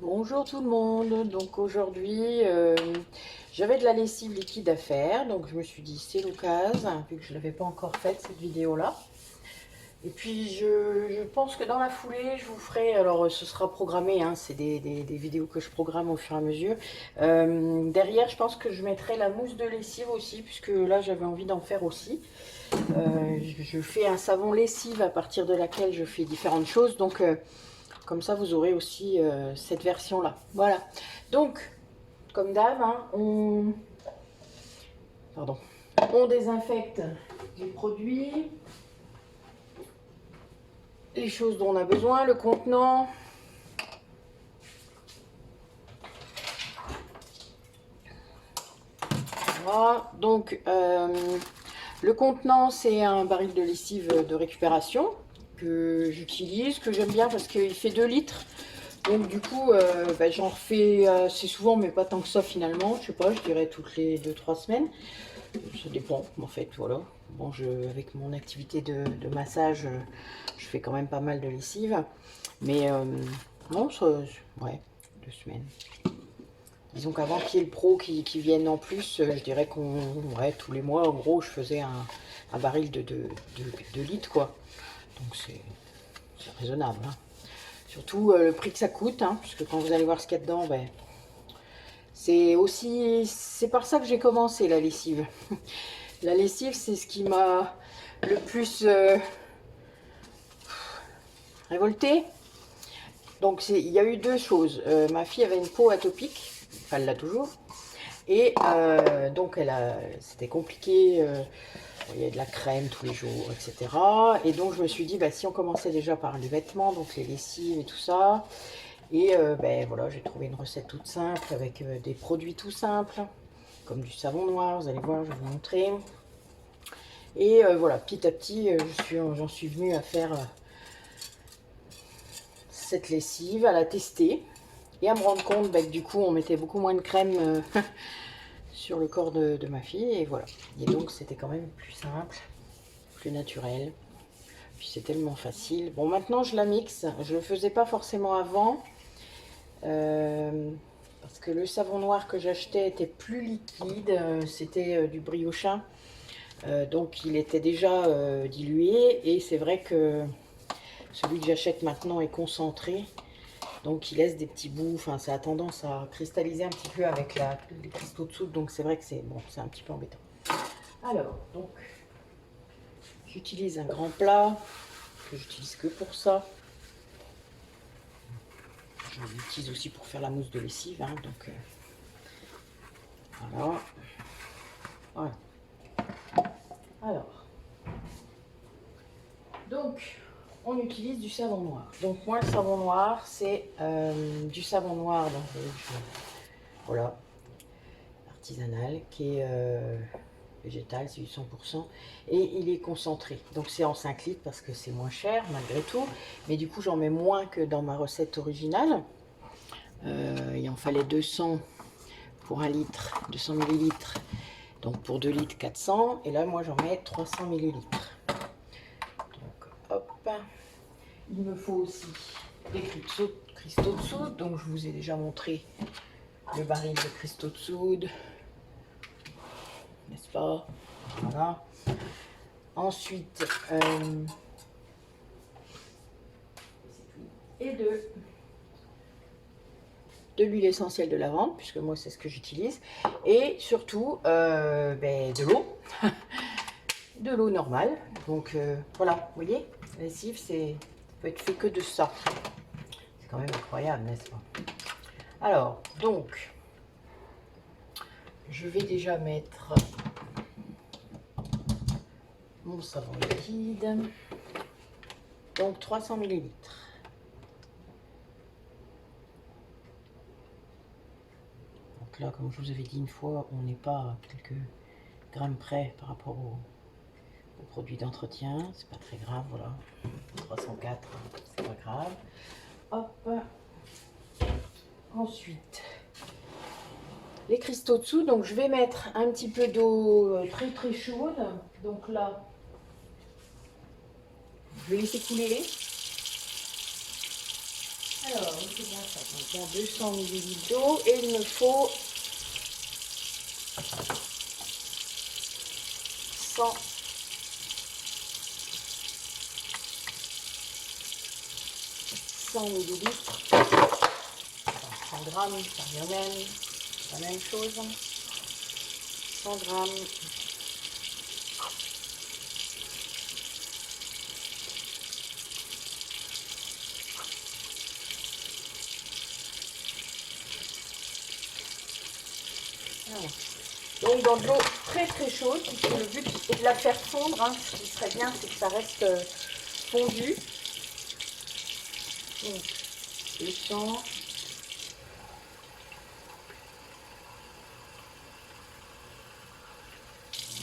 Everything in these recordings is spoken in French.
Bonjour tout le monde, donc aujourd'hui j'avais de la lessive liquide à faire, donc je me suis dit c'est l'occasion, vu que je ne l'avais pas encore faite cette vidéo là. Et puis je pense que dans la foulée je vous ferai, alors ce sera programmé, hein, c'est des vidéos que je programme au fur et à mesure. Derrière je pense que je mettrai la mousse de lessive aussi, puisque là j'avais envie d'en faire aussi. Je fais un savon lessive à partir de laquelle je fais différentes choses, donc comme ça, vous aurez aussi cette version-là. Voilà. Donc, comme d'hab, hein, on désinfecte les produits, les choses dont on a besoin, le contenant. Voilà. Donc, le contenant, c'est un baril de lessive de récupération que j'utilise, que j'aime bien parce qu'il fait 2 litres. Donc du coup, j'en refais assez souvent, mais pas tant que ça finalement. Je sais pas, je dirais toutes les 2-3 semaines. Ça dépend en fait, voilà. Bon, avec mon activité de massage, je fais quand même pas mal de lessive. Mais non, ouais, 2 semaines. Disons qu'avant qu'il y ait le pro qui vienne en plus, je dirais ouais, tous les mois, en gros, je faisais un baril de litres, quoi. Donc c'est raisonnable, hein. Surtout le prix que ça coûte, hein, puisque quand vous allez voir ce qu'il y a dedans, c'est par ça que j'ai commencé la lessive. La lessive, c'est ce qui m'a le plus révoltée. Donc il y a eu deux choses. Ma fille avait une peau atopique, enfin, elle l'a toujours, et donc c'était compliqué. Il y a de la crème tous les jours, etc. Et donc je me suis dit, si on commençait déjà par les vêtements, donc les lessives et tout ça, et voilà, j'ai trouvé une recette toute simple avec des produits tout simples, comme du savon noir, vous allez voir, je vais vous montrer. Et voilà, petit à petit, j'en suis venue à faire cette lessive, à la tester, et à me rendre compte que du coup, on mettait beaucoup moins de crème sur le corps de ma fille, et voilà. Et donc, c'était quand même plus simple, plus naturel. Puis c'est tellement facile. Bon, maintenant, je la mixe. Je le faisais pas forcément avant. Parce que le savon noir que j'achetais était plus liquide, c'était du briochin, donc il était déjà dilué, et c'est vrai que celui que j'achète maintenant est concentré, donc il laisse des petits bouts, enfin ça a tendance à cristalliser un petit peu avec les cristaux de soude, donc c'est vrai que c'est bon, c'est un petit peu embêtant. Alors, donc j'utilise un grand plat, que j'utilise que pour ça. Je l'utilise aussi pour faire la mousse de lessive, hein, donc voilà. Voilà. Alors, donc, on utilise du savon noir. Donc moi, le savon noir, c'est du savon noir, donc, voilà, artisanal, qui est végétal, c'est du 100%, et il est concentré. Donc c'est en 5 litres parce que c'est moins cher malgré tout, mais du coup j'en mets moins que dans ma recette originale. Il en fallait 200 pour 1 litre, 200 millilitres. Donc pour 2 litres, 400. Et là, moi, j'en mets 300 millilitres. Donc, hop. Il me faut aussi des cristaux de soude. Donc, je vous ai déjà montré le baril de cristaux de soude. N'est-ce pas? Voilà. Ensuite, et de l'huile essentielle de lavande, puisque moi, c'est ce que j'utilise. Et surtout, de l'eau. De l'eau normale. Donc voilà, vous voyez, la lessive, ça peut être fait que de ça. C'est quand même incroyable, n'est-ce pas? Alors, donc, je vais déjà mettre mon savon liquide. Donc 300 millilitres. Donc là, comme je vous avais dit une fois, on n'est pas à quelques grammes près par rapport aux produits d'entretien. C'est pas très grave, voilà. 304, c'est pas grave. Hop. Ensuite, les cristaux dessous, donc je vais mettre un petit peu d'eau très très chaude. Donc là, je vais laisser couler. Alors, c'est bien Dans 200 ml d'eau et il me faut 100 millilitres, 100 grammes, ça revient même, la même chose, 100 grammes. Voilà. Donc dans de l'eau très très chaude, puisque le but est de la faire fondre, hein. Ce qui serait bien, c'est que ça reste fondu. Donc 200.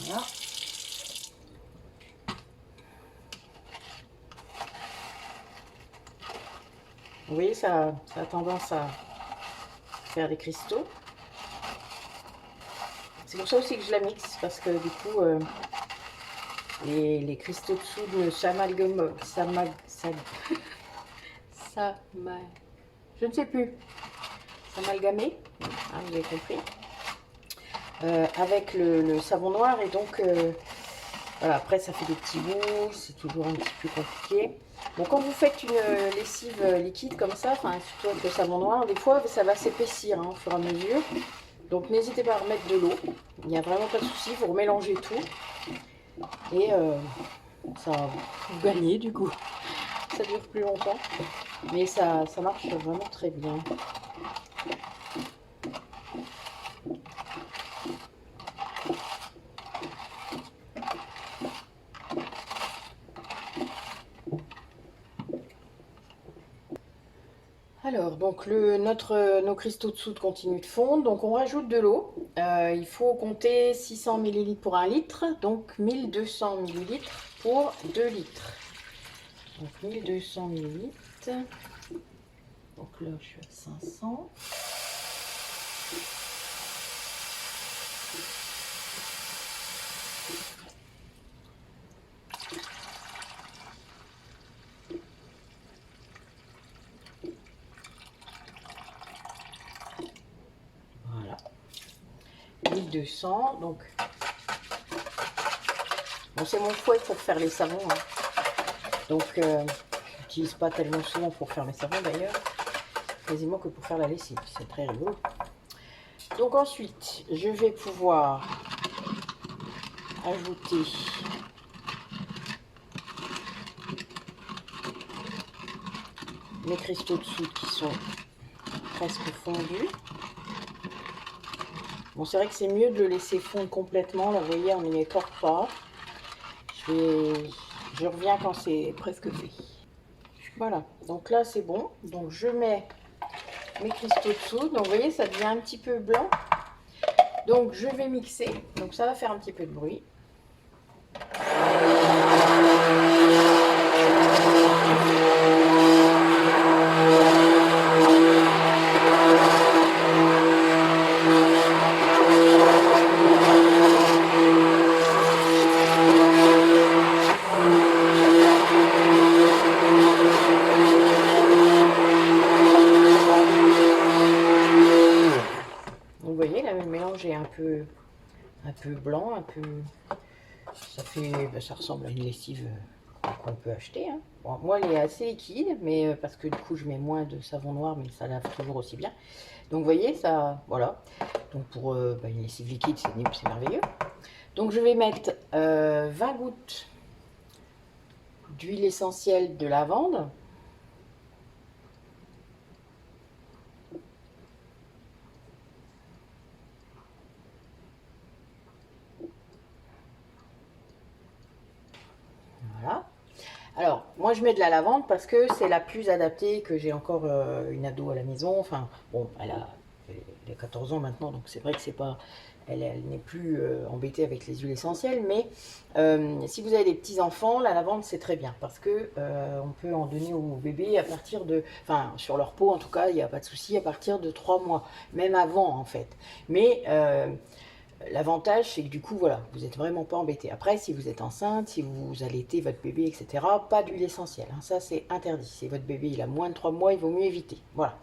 Voilà. Vous voyez, ça a tendance à faire des cristaux. C'est pour ça aussi que je la mixe, parce que du coup, les cristaux de soude ne s'amalgament, je ne sais plus, s'amalgamer, hein, vous avez compris, avec le savon noir, et donc, voilà, après ça fait des petits bouts, c'est toujours un petit peu compliqué. Bon, quand vous faites une lessive liquide comme ça, enfin, surtout avec le savon noir, des fois ça va s'épaissir, hein, au fur et à mesure. Donc n'hésitez pas à remettre de l'eau, il n'y a vraiment pas de souci, vous remélangez tout et ça vous gagnez du coup, ça dure plus longtemps, mais ça marche vraiment très bien. Alors, donc nos cristaux de soude continuent de fondre, donc on rajoute de l'eau. Il faut compter 600 ml pour 1 litre, donc 1200 ml pour 2 litres. Donc 1200 ml. Donc là, je suis à 500. Voilà. 1200, donc bon, c'est mon fouet pour faire les savons, hein. Donc j'utilise pas tellement souvent pour faire mes savons d'ailleurs, quasiment que pour faire la lessive, c'est très rigolo. Donc ensuite je vais pouvoir ajouter mes cristaux de soude qui sont presque fondus. Bon, c'est vrai que c'est mieux de le laisser fondre complètement. Là, vous voyez, on n'y met pas. Je reviens quand c'est presque fait. Voilà, donc là, c'est bon. Donc, je mets mes cristaux de soude. Donc, vous voyez, ça devient un petit peu blanc. Donc, je vais mixer. Donc, ça va faire un petit peu de bruit. Un peu blanc, un peu, ça fait, ça ressemble à une lessive qu'on peut acheter, hein. Bon, moi elle est assez liquide, mais parce que du coup je mets moins de savon noir, mais ça lave toujours aussi bien. Donc vous voyez, ça, voilà. Donc pour une lessive liquide, c'est merveilleux. Donc je vais mettre 20 gouttes d'huile essentielle de lavande. Voilà. Alors, moi je mets de la lavande parce que c'est la plus adaptée, que j'ai encore une ado à la maison. Enfin, bon, elle a 14 ans maintenant, donc c'est vrai que c'est pas, elle n'est plus embêtée avec les huiles essentielles. Mais si vous avez des petits enfants, la lavande c'est très bien parce que on peut en donner aux bébés à partir de, enfin sur leur peau en tout cas, il n'y a pas de souci, à partir de 3 mois, même avant en fait. Mais l'avantage, c'est que du coup, voilà, vous n'êtes vraiment pas embêté. Après, si vous êtes enceinte, si vous allaitez votre bébé, etc., pas d'huile essentielle, hein, ça c'est interdit. Si votre bébé il a moins de 3 mois, il vaut mieux éviter. Voilà.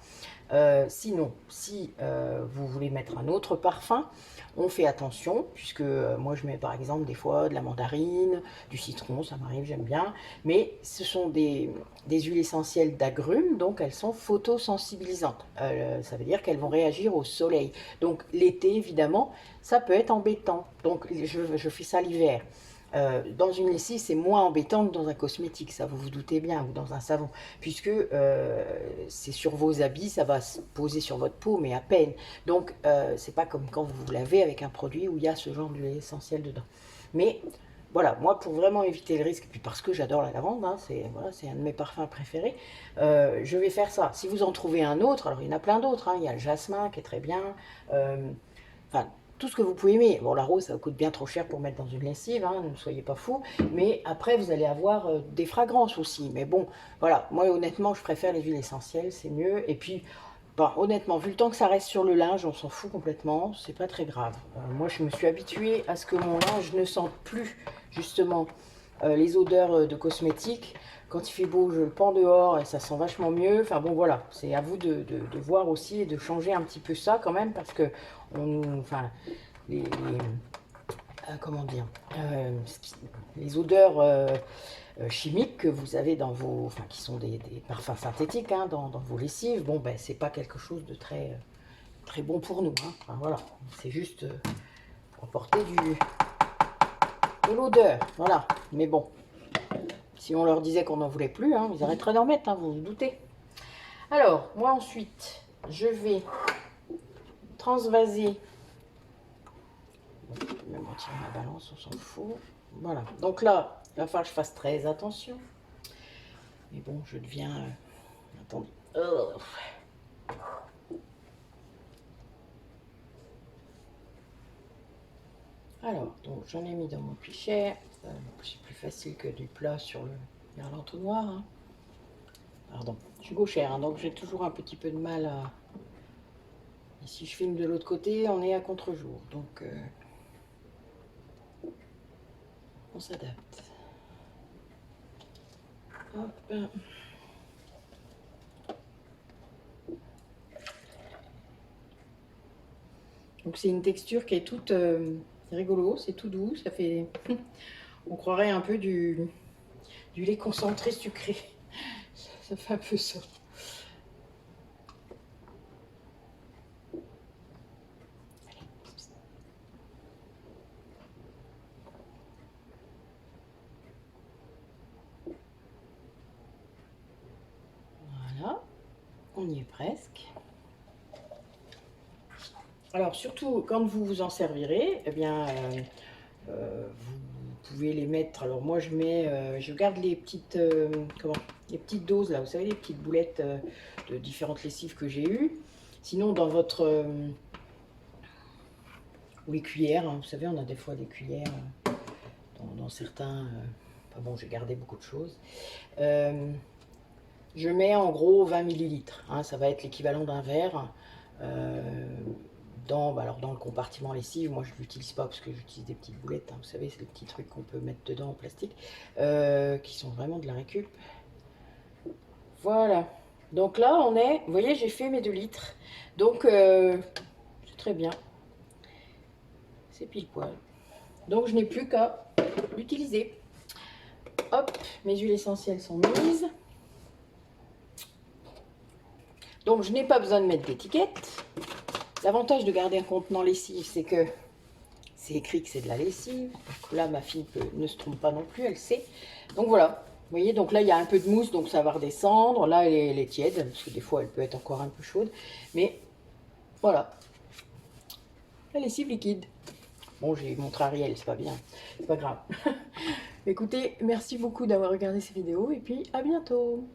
Sinon, si vous voulez mettre un autre parfum, on fait attention, puisque moi je mets par exemple des fois de la mandarine, du citron, ça m'arrive, j'aime bien, mais ce sont des huiles essentielles d'agrumes, donc elles sont photosensibilisantes. Ça veut dire qu'elles vont réagir au soleil. Donc l'été, évidemment, ça peut être embêtant. Donc je fais ça l'hiver. Dans une lessive, c'est moins embêtant que dans un cosmétique, ça vous vous doutez bien, ou dans un savon, puisque c'est sur vos habits, ça va se poser sur votre peau, mais à peine. Donc, c'est pas comme quand vous vous lavez avec un produit où il y a ce genre d'huile essentielle dedans. Mais voilà, moi, pour vraiment éviter le risque, puis parce que j'adore la lavande, hein, c'est voilà, un de mes parfums préférés, je vais faire ça. Si vous en trouvez un autre, alors il y en a plein d'autres, hein, il y a le jasmin qui est très bien, enfin, tout ce que vous pouvez aimer. Bon, la rose, ça coûte bien trop cher pour mettre dans une lessive, hein, ne soyez pas fous. Mais après, vous allez avoir des fragrances aussi. Mais bon, voilà, moi honnêtement, je préfère les huiles essentielles, c'est mieux. Et puis, bon, honnêtement, vu le temps que ça reste sur le linge, on s'en fout complètement, c'est pas très grave. Moi, je me suis habituée à ce que mon linge ne sente plus, justement, les odeurs de cosmétiques. Quand il fait beau, je le pends dehors et ça sent vachement mieux. Enfin bon, voilà, c'est à vous de voir aussi et de changer un petit peu ça quand même, parce que enfin, comment dire, les odeurs chimiques que vous avez dans vos, enfin, qui sont des parfums synthétiques, hein, dans vos lessives, bon, ben, c'est pas quelque chose de très, très bon pour nous, hein. Enfin, voilà, c'est juste pour apporter de l'odeur, voilà. Mais bon, si on leur disait qu'on n'en voulait plus, hein, ils arrêteraient d'en mettre, hein, vous vous doutez. Alors, moi ensuite, je vais transvaser. Je vais même retirer ma balance, on s'en fout. Voilà, donc là, il va falloir que je fasse très attention. Mais bon, je deviens... attendez. Alors, donc j'en ai mis dans mon pichet. C'est plus facile que du plat sur l'entonnoir, hein. Pardon, je suis gauchère, hein, donc j'ai toujours un petit peu de mal à... Et si je filme de l'autre côté, on est à contre-jour, donc on s'adapte. Hop. Donc c'est une texture qui est toute rigolo, c'est tout doux, ça fait... on croirait un peu du lait concentré sucré. Ça fait un peu ça. Voilà, on y est presque. Alors surtout quand vous vous en servirez, eh bien vous pouvez les mettre. Alors moi je mets, je garde les petites, les petites doses là, vous savez les petites boulettes de différentes lessives que j'ai eues. Sinon dans votre ou les cuillères, hein, vous savez on a des fois des cuillères dans certains. Enfin bon, j'ai gardé beaucoup de choses. Je mets en gros 20 millilitres, hein, ça va être l'équivalent d'un verre. Alors dans le compartiment lessive, moi je ne l'utilise pas parce que j'utilise des petites boulettes, hein, vous savez, c'est les petits trucs qu'on peut mettre dedans en plastique, qui sont vraiment de la récup. Voilà, donc là on est, vous voyez, j'ai fait mes 2 litres, donc c'est très bien, c'est pile poil. Donc je n'ai plus qu'à l'utiliser. Hop, mes huiles essentielles sont mises. Donc je n'ai pas besoin de mettre d'étiquette. L'avantage de garder un contenant lessive, c'est que c'est écrit que c'est de la lessive. Donc là, ma fille ne se trompe pas non plus, elle sait. Donc voilà, vous voyez, donc là, il y a un peu de mousse, donc ça va redescendre. Là, elle est tiède, parce que des fois, elle peut être encore un peu chaude. Mais voilà, la lessive liquide. Bon, j'ai montré à Ariel, c'est pas bien, c'est pas grave. Écoutez, merci beaucoup d'avoir regardé ces vidéos, et puis à bientôt.